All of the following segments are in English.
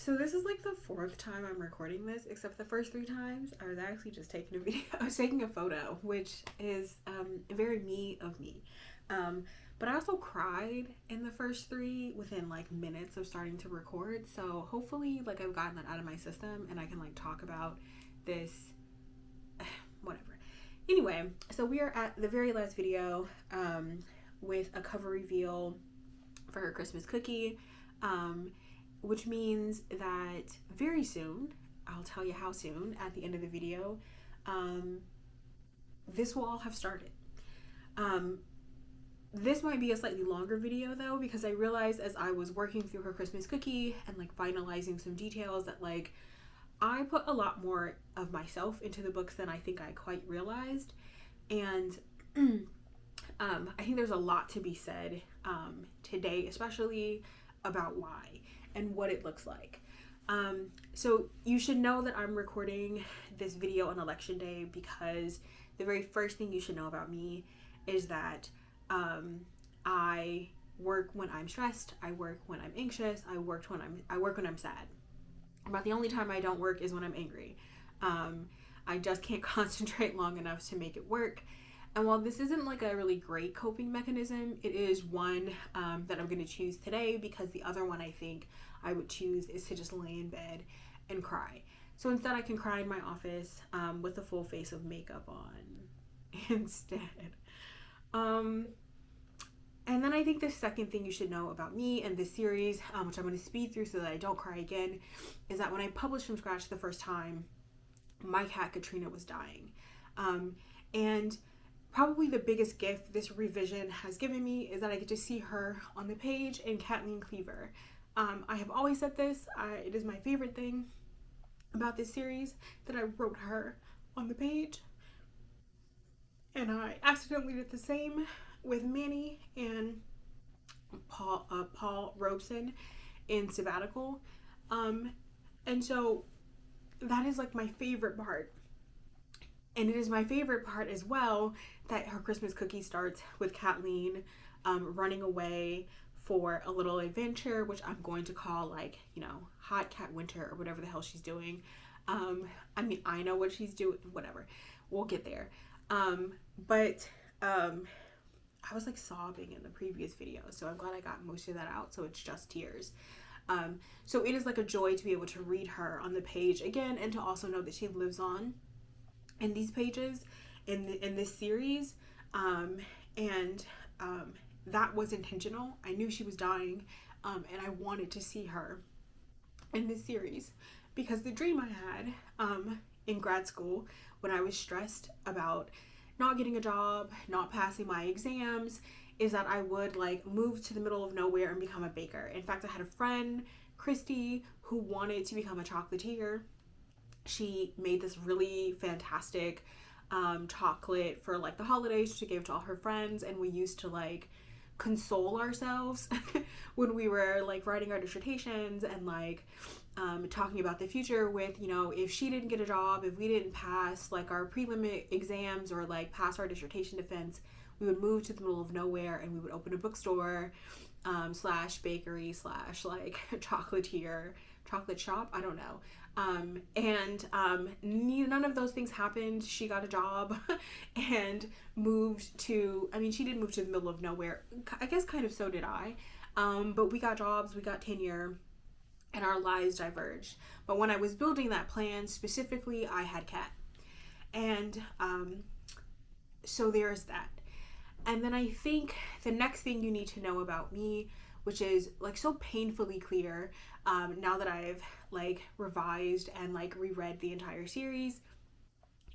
So this is like the fourth time I'm recording this, except the first three times I was actually just taking a video. I was taking a photo, which is very me of me. But I also cried in the first three within like minutes of starting to record. So hopefully like I've gotten that out of my system and I can like talk about this, whatever. Anyway, so we are at the very last video with a cover reveal for her Christmas cookie. Which means that very soon, I'll tell you how soon at the end of the video, this will all have started. This might be a slightly longer video though, because I realized as I was working through her Christmas cookie and like finalizing some details that like I put a lot more of myself into the books than I think I quite realized. And I think there's a lot to be said today, especially about why and what it looks like. So you should know that I'm recording this video on election day because the very first thing you should know about me is that I work when I'm stressed, I work when I'm anxious, I work when I'm sad. About the only time I don't work is when I'm angry. I just can't concentrate long enough to make it work. And while this isn't like a really great coping mechanism, it is one that I'm going to choose today because the other one I think I would choose is to just lay in bed and cry. So instead I can cry in my office with a full face of makeup on instead. And then I think the second thing you should know about me and this series, which I'm going to speed through so that I don't cry again, is that when I published from scratch the first time, my cat Katrina was dying. And probably the biggest gift this revision has given me is that I get to see her on the page in Kathleen Cleaver. I have always said this, it is my favorite thing about this series that I wrote her on the page. And I accidentally did the same with Manny and Paul Robeson in Sabbatical. And so that is like my favorite part. And it is my favorite part as well that her Christmas cookie starts with Kathleen running away for a little adventure, which I'm going to call like, Hot Cat Winter or whatever the hell she's doing. I mean, I know what she's doing, whatever. We'll get there. But I was like sobbing in the previous video, so I'm glad I got most of that out, so it's just tears. So it is like a joy to be able to read her on the page again and to also know that she lives on in these pages in this series, and that was intentional. I knew she was dying, and I wanted to see her in this series because the dream I had in grad school when I was stressed about not getting a job, not passing my exams, is that I would like move to the middle of nowhere and become a baker. In fact, I had a friend, Christy, who wanted to become a chocolatier. She made this really fantastic chocolate for like the holidays she gave to all her friends, and we used to like console ourselves when we were like writing our dissertations and like talking about the future with, if she didn't get a job, if we didn't pass like our prelim exams or like pass our dissertation defense, we would move to the middle of nowhere and we would open a bookstore slash bakery slash like chocolatier, chocolate shop, I don't know. And none of those things happened. She got a job and moved to, she didn't move to the middle of nowhere. I guess kind of so did I. But we got jobs, we got tenure, and our lives diverged. But when I was building that plan, specifically, I had Kat. And so there's that. And then I think the next thing you need to know about me, which is like so painfully clear now that I've like revised and like reread the entire series,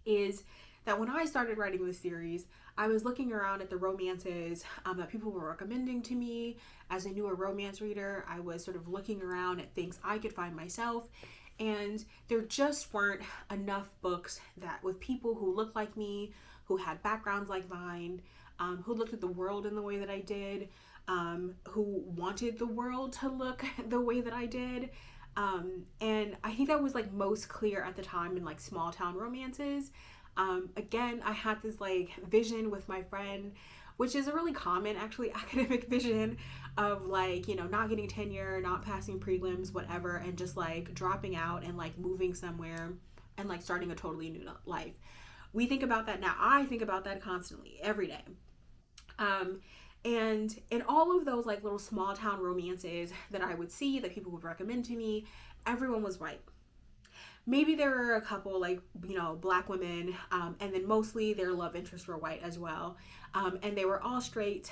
is that when I started writing this series, I was looking around at the romances that people were recommending to me. As a newer romance reader, I was sort of looking around at things I could find myself, and there just weren't enough books that with people who looked like me, who had backgrounds like mine, who looked at the world in the way that I did, who wanted the world to look the way that I did. And I think that was like most clear at the time in like small town romances. Again, I had this like vision with my friend which is a really common actually academic vision of like, you know, not getting tenure, not passing prelims, whatever, and just like dropping out and like moving somewhere and like starting a totally new life. We think about that now. I think about that constantly, every day. And in all of those like little small town romances that I would see that people would recommend to me, everyone was white. Maybe there were a couple like, you know, black women, and then mostly their love interests were white as well. And they were all straight,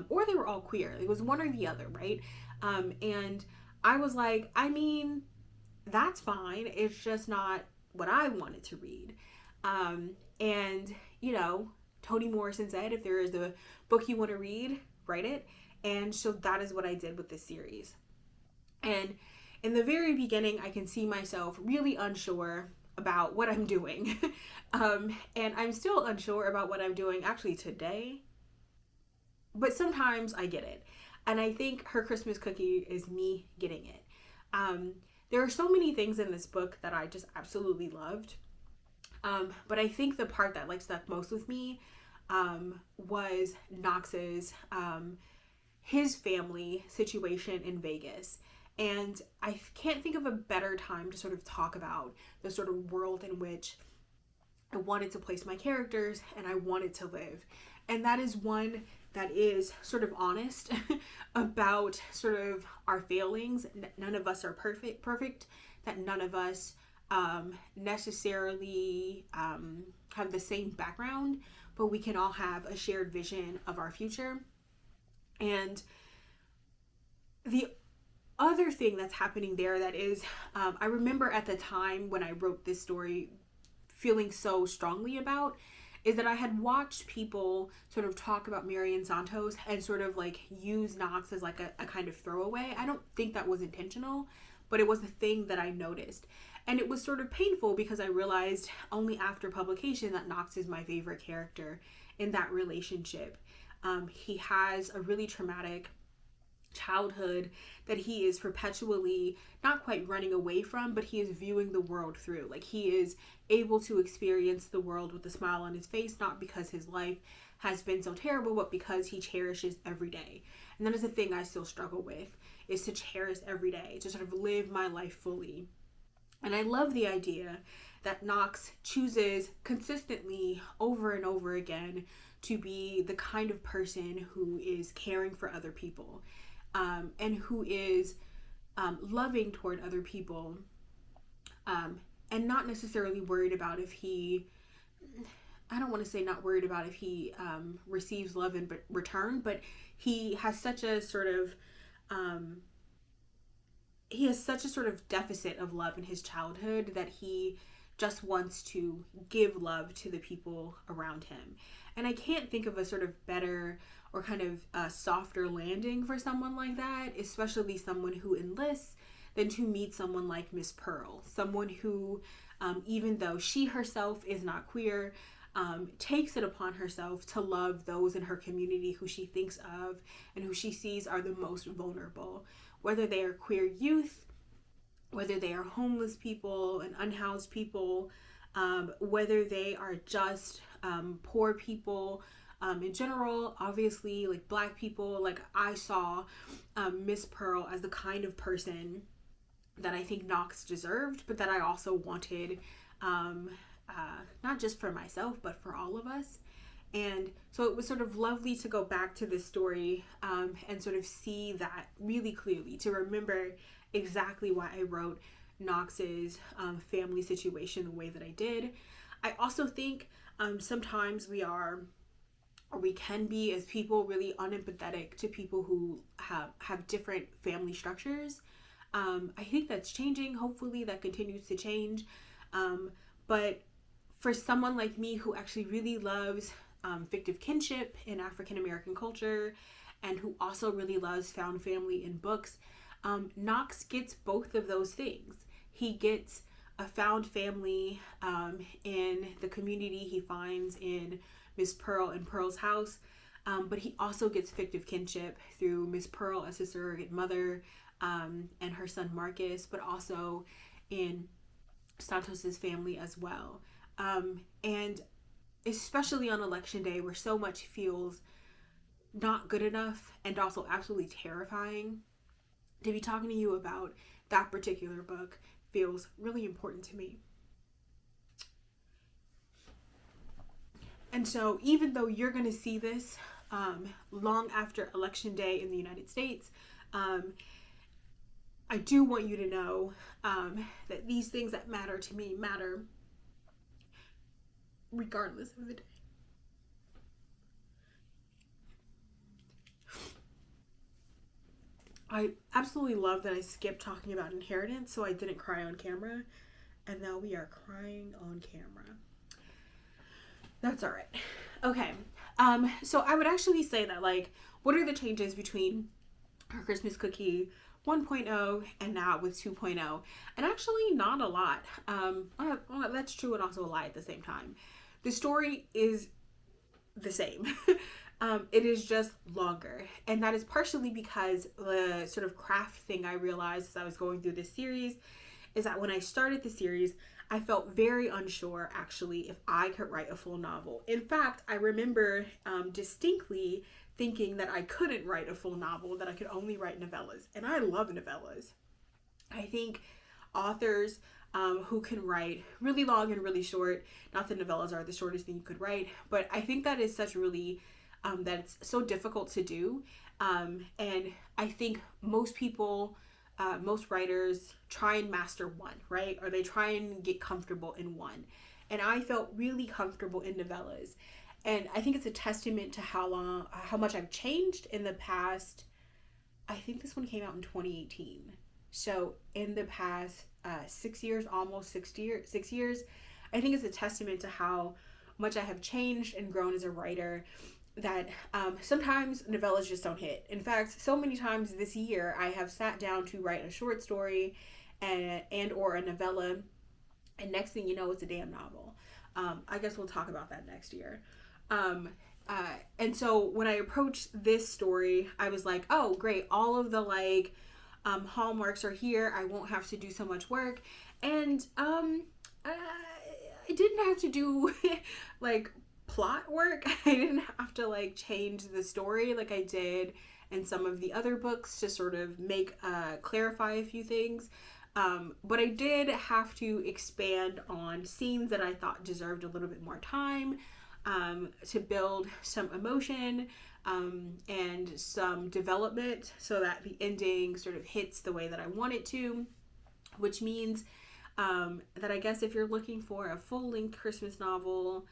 or they were all queer. It was one or the other, right? And I was like, I mean, that's fine. It's just not what I wanted to read. And, you know, Toni Morrison said, if there is a book you want to read, write it. And so that is what I did with this series. And in the very beginning, I can see myself really unsure about what I'm doing. And I'm still unsure about what I'm doing actually today. But sometimes I get it. And I think Her Christmas Cookie is me getting it. There are so many things in this book that I just absolutely loved. But I think the part that like stuck most with me was Knox's, his family situation in Vegas. And I can't think of a better time to sort of talk about the sort of world in which I wanted to place my characters and I wanted to live. And that is one that is sort of honest about sort of our failings. None of us are perfect, that none of us necessarily have the same background, but we can all have a shared vision of our future. And the other thing that's happening there that is, I remember at the time when I wrote this story feeling so strongly about, is that I had watched people sort of talk about Marian Santos and sort of like use Knox as like a kind of throwaway. I don't think that was intentional, but it was the thing that I noticed. And it was sort of painful because I realized only after publication that Knox is my favorite character in that relationship. He has a really traumatic childhood that he is perpetually not quite running away from, but he is viewing the world through. Like he is able to experience the world with a smile on his face, not because his life has been so terrible, but because he cherishes every day. And that is the thing I still struggle with, is to cherish every day, to sort of live my life fully. And I love the idea that Knox chooses consistently over and over again to be the kind of person who is caring for other people, and who is loving toward other people, and not necessarily worried about if he, I don't want to say not worried about if he receives love in return, but he has such a sort of deficit of love in his childhood that he just wants to give love to the people around him. And I can't think of a sort of better or kind of softer landing for someone like that, especially someone who enlists, than to meet someone like Miss Pearl, someone who, even though she herself is not queer, takes it upon herself to love those in her community who she thinks of and who she sees are the most vulnerable, whether they are queer youth, whether they are homeless people and unhoused people, whether they are just poor people, in general, obviously, like Black people. Like I saw Miss Pearl as the kind of person that I think Knox deserved, but that I also wanted, not just for myself, but for all of us. And so it was sort of lovely to go back to this story and sort of see that really clearly, to remember exactly why I wrote Knox's family situation the way that I did. I also think sometimes we can be as people really unempathetic to people who have different family structures. I think that's changing. Hopefully that continues to change. But for someone like me who actually really loves fictive kinship in African American culture, and who also really loves found family in books, Knox gets both of those things. He gets a found family in the community he finds in Miss Pearl and Pearl's house, but he also gets fictive kinship through Miss Pearl as his surrogate mother, and her son Marcus, but also in Santos's family as well. And especially on election day, where so much feels not good enough and also absolutely terrifying, to be talking to you about that particular book feels really important to me. And so even though you're going to see this long after Election Day in the United States, I do want you to know that these things that matter to me matter regardless of the day. I absolutely love that I skipped talking about inheritance, so I didn't cry on camera, and now we are crying on camera. That's all right. Okay. So I would actually say that, like, what are the changes between Her Christmas Cookie 1.0 and now with 2.0? And actually not a lot. Well, that's true and also a lie at the same time. The story is the same. It is just longer. And that is partially because the sort of craft thing I realized as I was going through this series is that when I started the series, I felt very unsure, actually, if I could write a full novel. In fact, I remember distinctly thinking that I couldn't write a full novel, that I could only write novellas. And I love novellas. I think authors who can write really long and really short, not that novellas are the shortest thing you could write, but I think that is such really, that's so difficult to do. And I think most people, most writers try and master one, right? Or they try and get comfortable in one. And I felt really comfortable in novellas. And I think it's a testament to how much I've changed in the past. I think this one came out in 2018. So in the past 6 years, almost 6 years, I think it's a testament to how much I have changed and grown as a writer, that sometimes novellas just don't hit. In fact, so many times this year, I have sat down to write a short story and or a novella, and next thing you know, it's a damn novel. I guess we'll talk about that next year. And so when I approached this story, I was like, oh, great. All of the hallmarks are here. I won't have to do so much work. And I didn't have to do plot work. I didn't have to change the story like I did in some of the other books to sort of clarify a few things. But I did have to expand on scenes that I thought deserved a little bit more time, to build some emotion and some development so that the ending sort of hits the way that I want it to, which means that I guess if you're looking for a full-length Christmas novel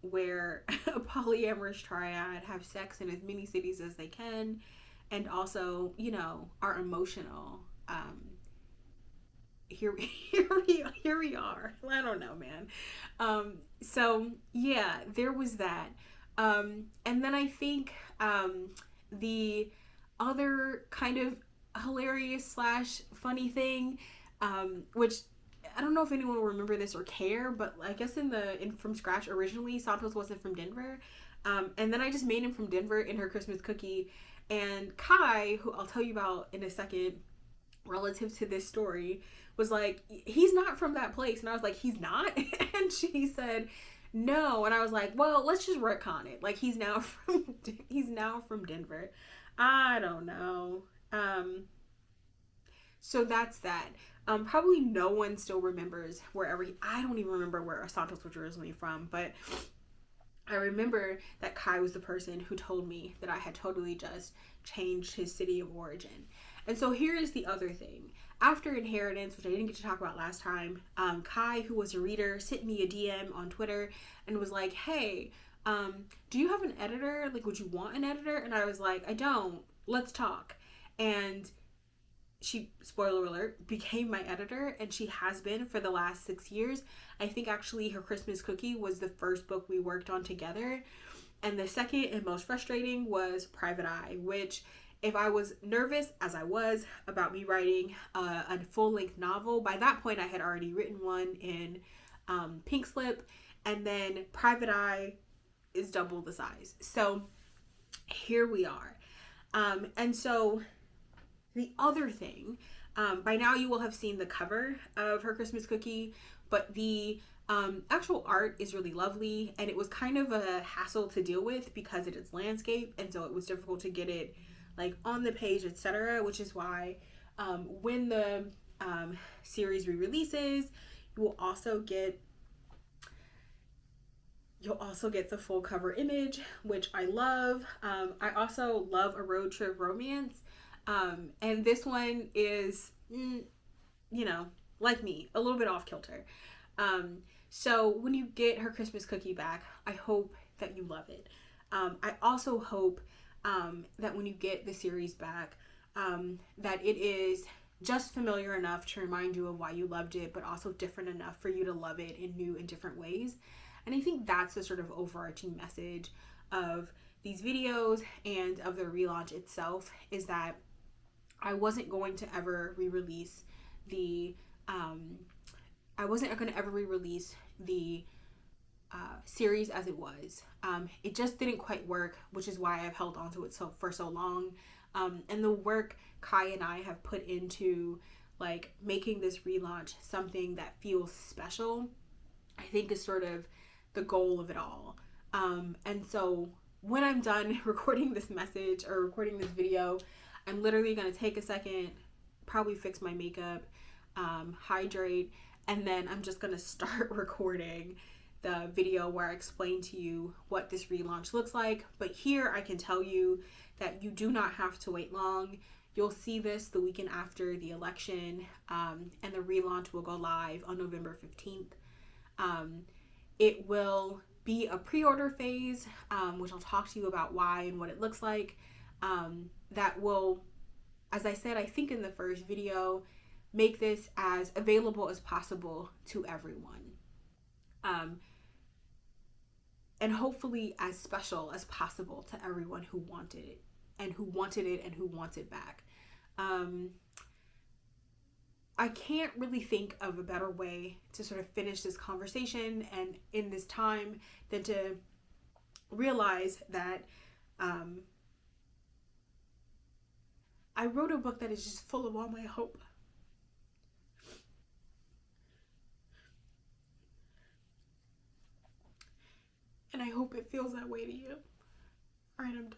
where a polyamorous triad have sex in as many cities as they can and also, are emotional, here we are. I don't know, man. So yeah, there was that. And then I think the other kind of hilarious / funny thing, which I don't know if anyone will remember this or care, but I guess in From Scratch originally, Santos wasn't from Denver. And then I just made him from Denver in Her Christmas Cookie. And Kai, who I'll tell you about in a second, relative to this story, was like, he's not from that place. And I was like, he's not? And she said, no. And I was like, well, let's just retcon it. Like, he's now from Denver. I don't know. So that's that. Probably no one still remembers I don't even remember where Santos was originally from, but I remember that Kai was the person who told me that I had totally just changed his city of origin. And so here is the other thing. After Inheritance, which I didn't get to talk about last time, Kai, who was a reader, sent me a DM on Twitter and was like, hey, do you have an editor? Like, would you want an editor? And I was like, I don't. Let's talk. And she, spoiler alert, became my editor, and she has been for the last 6 years. I think actually Her Christmas Cookie was the first book we worked on together. And the second and most frustrating was Private Eye, which, if I was nervous, as I was, about me writing a full-length novel, by that point I had already written one in Pink Slip, and then Private Eye is double the size. So here we are. And so the other thing By now you will have seen the cover of Her Christmas Cookie, but the actual art is really lovely, and it was kind of a hassle to deal with because it is landscape, and so it was difficult to get it like on the page, etc., which is why when the series re-releases, you will also get the full cover image, which I love. I also love a road trip romance, and this one is like me, a little bit off kilter. So when you get Her Christmas Cookie back, I hope that you love it. I also hope that when you get the series back, that it is just familiar enough to remind you of why you loved it, but also different enough for you to love it in new and different ways. And I think that's the sort of overarching message of these videos and of the relaunch itself, is that I wasn't going to ever re-release the series as it was. It just didn't quite work, which is why I've held on to it for so long. And the work Kai and I have put into like making this relaunch something that feels special, I think is sort of the goal of it all. And so when I'm done recording this message or recording this video, I'm literally going to take a second, probably fix my makeup, hydrate, and then I'm just going to start recording the video where I explain to you what this relaunch looks like. But here I can tell you that you do not have to wait long. You'll see this the weekend after the election, and the relaunch will go live on November 15th. It will be a pre-order phase, which I'll talk to you about why and what it looks like. That will, as I said, I think in the first video, make this as available as possible to everyone. And hopefully as special as possible to everyone who wanted it and who wants it back. I can't really think of a better way to sort of finish this conversation and in this time than to realize that I wrote a book that is just full of all my hope. And I hope it feels that way to you. All right, I'm done.